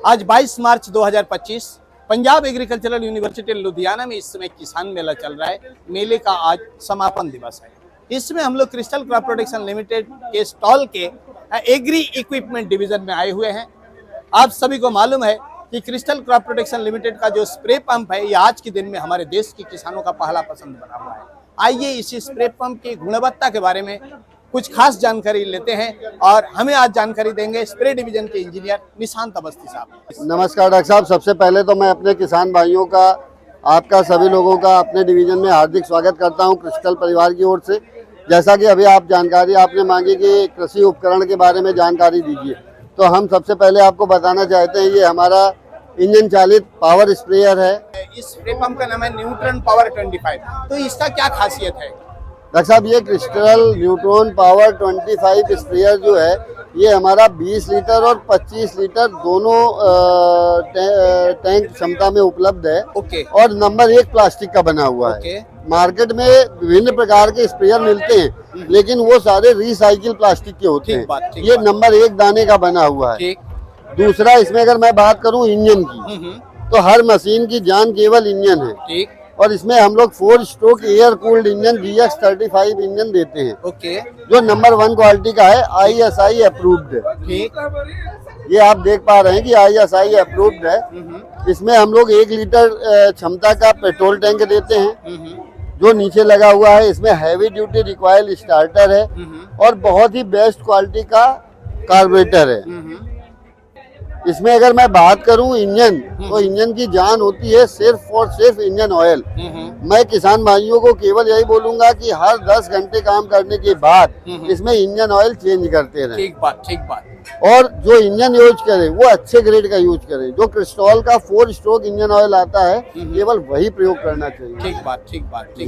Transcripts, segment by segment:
आज 22 मार्च 2025 Punjab agricultural university Ludhiana में इस समय किसान मेला चल रहा है। मेले का आज समापन दिवस है। इसमें हम लोग क्रिस्टल क्रॉप प्रोटेक्शन लिमिटेड के स्टॉल के एग्री इक्विपमेंट डिवीजन में आए हुए हैं। आप सभी को मालूम है कि क्रिस्टल क्रॉप प्रोटेक्शन लिमिटेड का जो स्प्रे पंप है, ये आज के दिन में हमारे देश के किसानों का पहला पसंद बना हुआ है। आइए इसी स्प्रे पंप की गुणवत्ता के बारे में कुछ खास जानकारी लेते हैं और हमें आज जानकारी देंगे स्प्रे डिवीजन के इंजीनियर निशांत अवस्थी साहब। नमस्कार डॉक्टर साहब, सबसे पहले तो मैं अपने किसान भाइयों का, आपका, सभी लोगों का अपने डिवीजन में हार्दिक स्वागत करता हूं क्रिस्टल परिवार की ओर से। जैसा कि अभी आप जानकारी आपने मांगी कि कृषि उपकरण के बारे में जानकारी दीजिए, तो हम सबसे पहले आपको बताना चाहते हैं ये हमारा इंजन चालित पावर स्प्रेयर है। इस स्प्रे पंप का नाम है न्यूट्रॉन पावर 25। तो इसका क्या खासियत है? डॉक्टर साहब, ये क्रिस्टल न्यूट्रॉन पावर 25 स्प्रेयर जो है, ये हमारा 20 लीटर और 25 लीटर दोनों टैंक क्षमता में उपलब्ध है। ओके। और नंबर 1 प्लास्टिक का बना हुआ है। मार्केट में विभिन्न प्रकार के स्प्रेयर मिलते हैं, लेकिन वो सारे रिसाइकिल प्लास्टिक के होते हैं। ये नंबर 1 दाने का बना हुआ है। दूसरा, इसमें अगर मैं बात करूं इंजन की, तो हर मशीन की जान केवल इंजन है। और इसमें हम लोग 4 stroke air cooled engine GX 35 engine देते हैं। ओके। जो नंबर 1 क्वालिटी का है, ISI अप्रूव्ड है। ये आप देख पा रहे हैं कि ISI अप्रूव्ड है। इसमें हम लोग 1 लीटर क्षमता का पेट्रोल टैंक देते हैं। जो नीचे लगा हुआ है, इसमें हैवी ड्यूटी रिकॉइल स्टार्टर है और बहुत ही बेस्ट क्वालिटी का कार्बोरेटर है। इसमें अगर मैं बात करूं इंजन, तो इंजन की जान होती है सिर्फ और सिर्फ इंजन ऑयल। मैं किसान भाइयों को केवल यही बोलूंगा कि हर 10 घंटे काम करने के बाद इसमें इंजन ऑयल चेंज करते रहें। ठीक बात। और जो इंजन यूज करें वो अच्छे ग्रेड का यूज करें। जो क्रिस्टॉल का 4 स्ट्रोक इंजन ऑयल आता है, केवल वही प्रयोग करना चाहिए। ठीक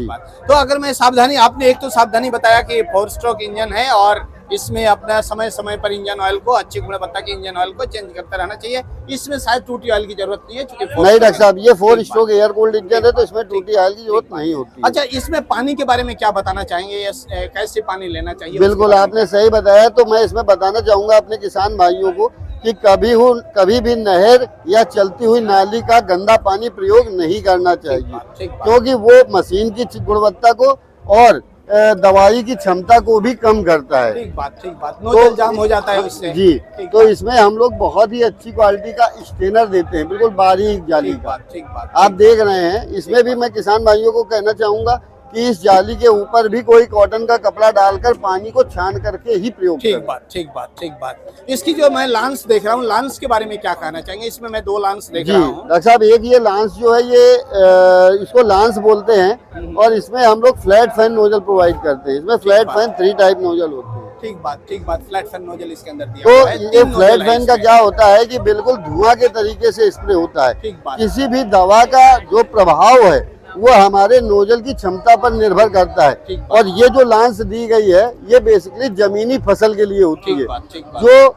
बात। तो अगर मैं सावधानी, आपने एक तो सावधानी बताया कि 4 स्ट्रोक इंजन है और इसमें अपना समय समय पर इंजन ऑयल को, अच्छी गुणवत्ता के इंजन ऑयल को चेंज करते रहना चाहिए। इसमें शायद टूटी ऑयल की जरूरत नहीं है, नहीं डॉक्टर साहब, ये 4 स्ट्रोक एयर कूल्ड इंजन है, तो इसमें टूटी ऑयल की जरूरत नहीं होती। अच्छा, इसमें पानी के बारे में क्या बताना चाहेंगे? कैसे पानी लेना चाहिए? बिल्कुल, आपने सही बताया। तो मैं इसमें बताना चाहूंगा अपने किसान भाइयों को कि कभी भी नहर या चलती हुई नाली का गंदा पानी प्रयोग नहीं करना चाहिए, क्योंकि वो मशीन की गुणवत्ता को और दवाई की क्षमता को भी कम करता है। ठीक बात। नोजल जाम हो जाता है उससे। जी, तो इसमें हम लोग बहुत ही अच्छी क्वालिटी का स्टेनर देते हैं, बिल्कुल बारीक जाली का। आप देख रहे हैं। इसमें भी मैं किसान भाइयों को कहना चाहूंगा कि इस जाली के ऊपर भी कोई कॉटन का कपड़ा डालकर पानी को छान करके ही प्रयोग करें। ठीक बात। इसकी जो मैं लांस देख रहा हूँ, लांस के बारे में क्या कहना चाहेंगे? इसमें मैं 2 लांस देख रहा हूँ। डॉक्टर साहब, एक ये लांस जो है, ये इसको लांस बोलते हैं। और इसमें हम लोग फ्लैट फैन नोजल प्रोवाइड करते हैं। इसमें फ्लैट फैन 3 टाइप नोजल होते हैं। ठीक बात। फ्लैट फैन नोजल इसके अंदर दिया तो हुआ है। ये फ्लैट फैन का क्या होता है कि बिल्कुल धुआं के तरीके से स्प्रे होता है। किसी भी दवा का जो प्रभाव है वो हमारे नोजल की क्षमता पर निर्भर करता है। और ये जो लांस दी गई है, ये बेसिकली जमीनी फसल के लिए होती है। जो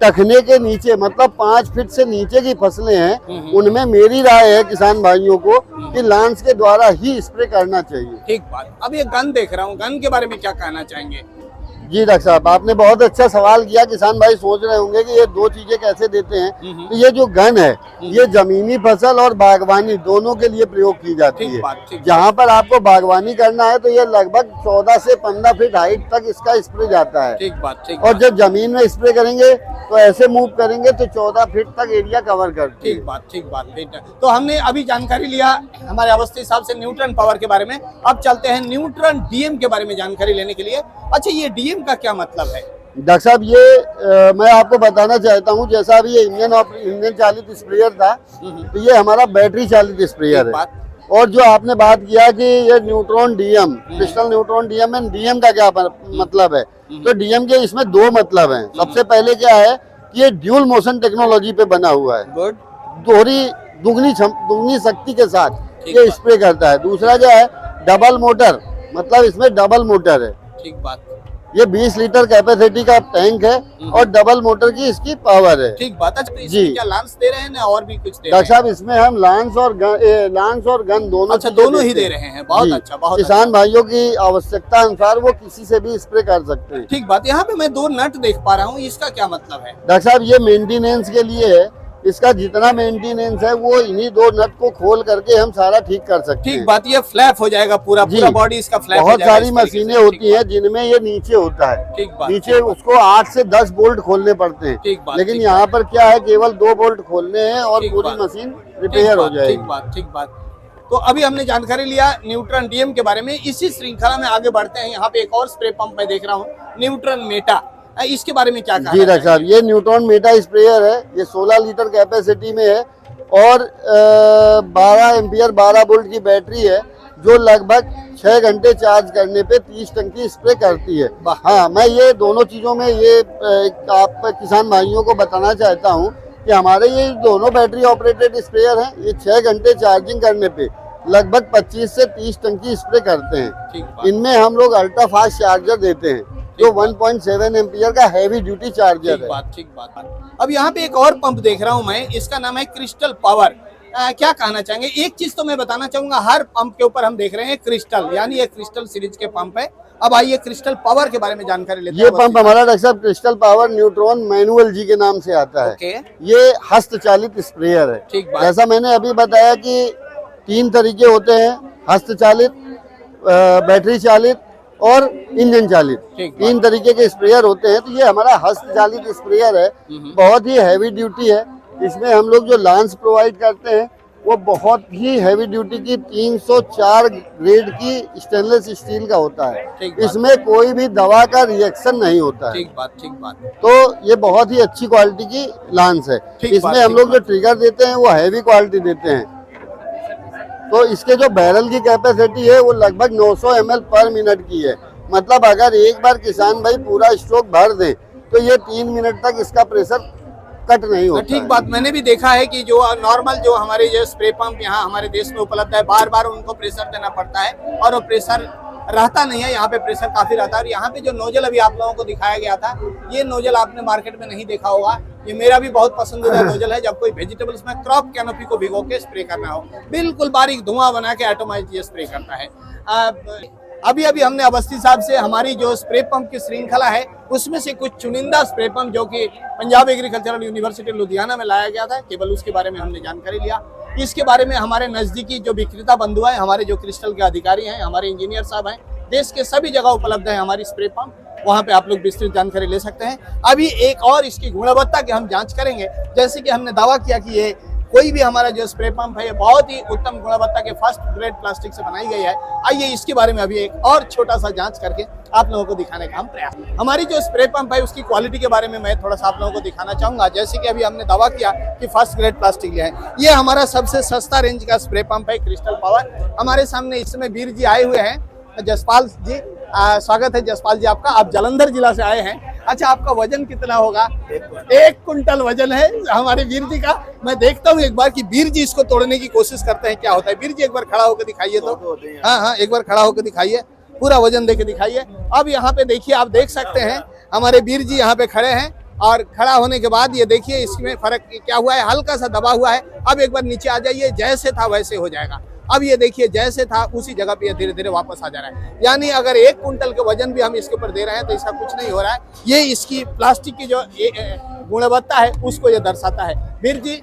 टखने के नीचे, मतलब 5 फीट से नीचे की फसलें हैं, उनमें मेरी राय है किसान भाइयों को कि लांस के द्वारा ही स्प्रे करना चाहिए। ठीक बात। अब ये गन देख रहा हूँ, गन के बारे में क्या कहना चाहेंगे? जी डॉक्टर साहब, आपने बहुत अच्छा सवाल किया। किसान भाई सोच रहे होंगे कि ये 2 चीजें कैसे देते हैं। तो ये जो गन है, ये जमीनी फसल और बागवानी दोनों के लिए प्रयोग की जाती है। जहाँ पर आपको बागवानी करना है, तो ये लगभग 14 से 15 फीट हाइट तक इसका स्प्रे जाता है। ठीक बात। और जब जमीन में स्प्रे करेंगे तो ऐसे मूव करेंगे तो 14 फीट तक एरिया कवर करते हैं। ठीक बात। तो हमने अभी जानकारी लिया हमारे अवस्थी साहब से न्यूट्रॉन पावर के बारे में। अब चलते हैं न्यूट्रॉन DM के बारे में जानकारी लेने के लिए। अच्छा, ये DM का क्या मतलब है? डॉक्टर साहब, ये मैं आपको बताना चाहता हूँ। जैसा अभी ये इंजन चालित स्प्रेयर था, तो ये हमारा बैटरी चालित स्प्रेयर है। और जो आपने बात किया कि ये neutron DM, crystal neutron DM में DM का क्या मतलब है, तो DM के इसमें 2 मतलब हैं। सबसे पहले क्या है कि ये ड्यूल मोशन टेक्नोलॉजी पे बना हुआ है। दुगनी शक्ति के साथ ये स्प्रे करता है। दूसरा क्या है, डबल मोटर, मतलब इसमें डबल मोटर है। ठीक बात। ये 20 लीटर कैपेसिटी का टैंक है और डबल मोटर की इसकी पावर है। ठीक बात। अच्छा, तो क्या लांस दे रहे हैं ना और भी कुछ दे रहे हैं? डॉक्टर साहब, इसमें हम लांस और गन दोनों। अच्छा, दोनों ही दे रहे हैं। बहुत अच्छा। किसान भाइयों की आवश्यकता अनुसार वो किसी से भी स्प्रे कर सकते हैं। ठीक बात। यहाँ पे मैं 2 नट देख पा रहा हूँ, इसका क्या मतलब है? डॉक्टर साहब, ये मेंटेनेंस के लिए है इसका जितना मेंटेनेंस है वो इन्हीं 2 नट को खोल करके हम सारा ठीक कर सकते हैं। ठीक बात, ये फ्लैप हो जाएगा पूरा बॉडी इसका फ्लैप बहुत सारी मशीनें होती हैं जिनमें ये नीचे होता है, ठीक बात, नीचे उसको 8 से 10 बोल्ट खोलने पड़ते हैं, ठीक बात, लेकिन यहाँ पर क्या है केवल 2 बोल्ट खोलने हैं और पूरी मशीन रिपेयर हो जाएगी। ठीक बात। तो अभी हमने जानकारी लिया न्यूट्रॉन डीएम के बारे में। इसी श्रृंखला में आगे बढ़ते हैं। यहाँ पे एक और स्प्रे पंप मैं देख रहा हूँ, न्यूट्रॉन मेटा, इसके बारे में क्या कहा? जी डॉक्टर साहब, ये न्यूट्रॉन मेटा स्प्रेयर है। ये 16 लीटर कैपेसिटी में है और 12 एम्पियर 12 वोल्ट की बैटरी है, जो लगभग 6 घंटे चार्ज करने पे 30 टंकी स्प्रे करती है। हाँ, मैं ये दोनों चीजों में ये आप किसान भाइयों को बताना चाहता हूँ कि हमारे ये दोनों बैटरी ऑपरेटेड स्प्रेयर हैं। ये 6 घंटे चार्जिंग करने पे लगभग 25 से 30 टंकी स्प्रे करते हैं। इनमें हम लोग अल्ट्रा फास्ट चार्जर देते हैं, जो 1.7 एम्पियर का हैवी ड्यूटी चार्जर है। ठीक बात। अब यहाँ पे एक और पंप देख रहा हूँ मैं, इसका नाम है क्रिस्टल पावर। क्या कहना चाहेंगे? एक चीज तो मैं बताना चाहूंगा, हर पंप के ऊपर हम देख रहे हैं क्रिस्टल, यानी ये क्रिस्टल सीरीज के पंप है। अब आइए क्रिस्टल पावर के बारे में जानकारी लेते हैं। ये पंप हमारा डॉक्टर साहब क्रिस्टल पावर न्यूट्रॉन मैनुअल जी के नाम से आता है। ये हस्तचालित स्प्रेयर है। ठीक बात। जैसा मैंने अभी बताया कि 3 तरीके होते हैं, हस्तचालित, बैटरी चालित और इंजन चालित। 3 तरीके के स्प्रेयर होते हैं। तो ये हमारा हस्तचालित स्प्रेयर है, बहुत ही हैवी ड्यूटी है। इसमें हम लोग जो लांस प्रोवाइड करते हैं वो बहुत ही हैवी ड्यूटी की 304 ग्रेड की स्टेनलेस स्टील का होता है। इसमें कोई भी दवा का रिएक्शन नहीं होता है। ठीक बात। तो ये बहुत ही अच्छी क्वालिटी की लांस है। इसमें हम लोग जो ट्रिगर देते हैं वो हैवी क्वालिटी देते हैं। तो इसके जो बैरल की कैपेसिटी है वो लगभग 900 ml पर मिनट की है। मतलब अगर एक बार किसान भाई पूरा स्ट्रोक भर दे तो ये 3 मिनट तक इसका प्रेशर कट नहीं होता। ठीक बात। मैंने भी देखा है कि जो नॉर्मल जो हमारे जो स्प्रे पंप यहाँ हमारे देश में उपलब्ध है, बार बार उनको प्रेशर देना पड़ता है और वो प्रेशर रहता नहीं है। यहाँ पे प्रेशर काफी रहता है। और यहाँ पे जो नोजल अभी आप लोगों को दिखाया गया था, ये नोजल आपने मार्केट में नहीं देखा होगा। ये मेरा भी बहुत पसंदीदा नोजल है। जब कोई वेजिटेबल्स में क्रॉप कैनोपी को भिगो के स्प्रे करना हो, बिल्कुल बारीक धुआं बना के ऑटोमेटिक ये स्प्रे करता है। अभी हमने अवस्थी साहब से हमारी जो स्प्रे पंप की श्रृंखला है उसमें से कुछ चुनिंदा स्प्रे पंप जो कि पंजाब एग्रीकल्चरल यूनिवर्सिटी लुधियाना में लाया गया था, केवल उसके बारे में हमने जानकारी लिया। इसके बारे में हमारे नजदीकी जो विक्रेता बंधु है, हमारे जो क्रिस्टल के अधिकारी हैं, हमारे इंजीनियर साहब हैं, देश के सभी जगह उपलब्ध है हमारी स्प्रे पंप, वहाँ पे आप लोग विस्तृत जानकारी ले सकते हैं। अभी एक और इसकी गुणवत्ता की हम जांच करेंगे। जैसे कि हमने दावा किया कि ये कोई भी हमारा जो स्प्रे पंप है ये बहुत ही उत्तम गुणवत्ता के फर्स्ट ग्रेड प्लास्टिक से बनाई गई है। आइए इसके बारे में अभी एक और छोटा सा जांच करके आप लोगों को दिखाने का हम प्रयास। हमारी जो स्प्रे पंप है उसकी क्वालिटी के बारे में मैं थोड़ा सा आप लोगों को दिखाना चाहूंगा। जैसे कि अभी हमने दावा किया कि फर्स्ट ग्रेड प्लास्टिक लिया है। ये हमारा सबसे सस्ता रेंज का स्प्रे पंप है क्रिस्टल पावर। हमारे सामने इस समय वीर जी आए हुए हैं, जसपाल जी। स्वागत है जसपाल जी आपका। आप जालंधर जिला से आए हैं। अच्छा, आपका वजन कितना होगा? 1 कुंटल वजन है हमारे वीर जी का। मैं देखता हूँ एक बार कि वीर जी इसको तोड़ने की कोशिश करते हैं, क्या होता है। वीर जी एक बार खड़ा होकर दिखाइए तो। हाँ, एक बार खड़ा होकर दिखाइए, पूरा वजन देके दिखाइए। अब यहाँ पे देखिए, आप देख सकते हैं हमारे वीर जी यहाँ पे खड़े हैं और खड़ा होने के बाद ये देखिए इसमें फर्क क्या हुआ है, हल्का सा दबा हुआ है। अब एक बार नीचे आ जाइए, जैसे था वैसे हो जाएगा। अब ये देखिए जैसे था उसी जगह पे ये धीरे धीरे वापस आ जा रहा है। यानी अगर 1 कुंटल के वजन भी हम इसके ऊपर दे रहे हैं तो इसका कुछ नहीं हो रहा है। ये इसकी प्लास्टिक की जो गुणवत्ता है उसको ये दर्शाता है। वीर जी,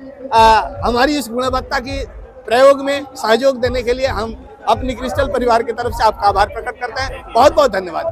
हमारी इस गुणवत्ता की प्रयोग में सहयोग देने के लिए हम अपनी क्रिस्टल परिवार की तरफ से आपका आभार प्रकट करते हैं। बहुत बहुत धन्यवाद।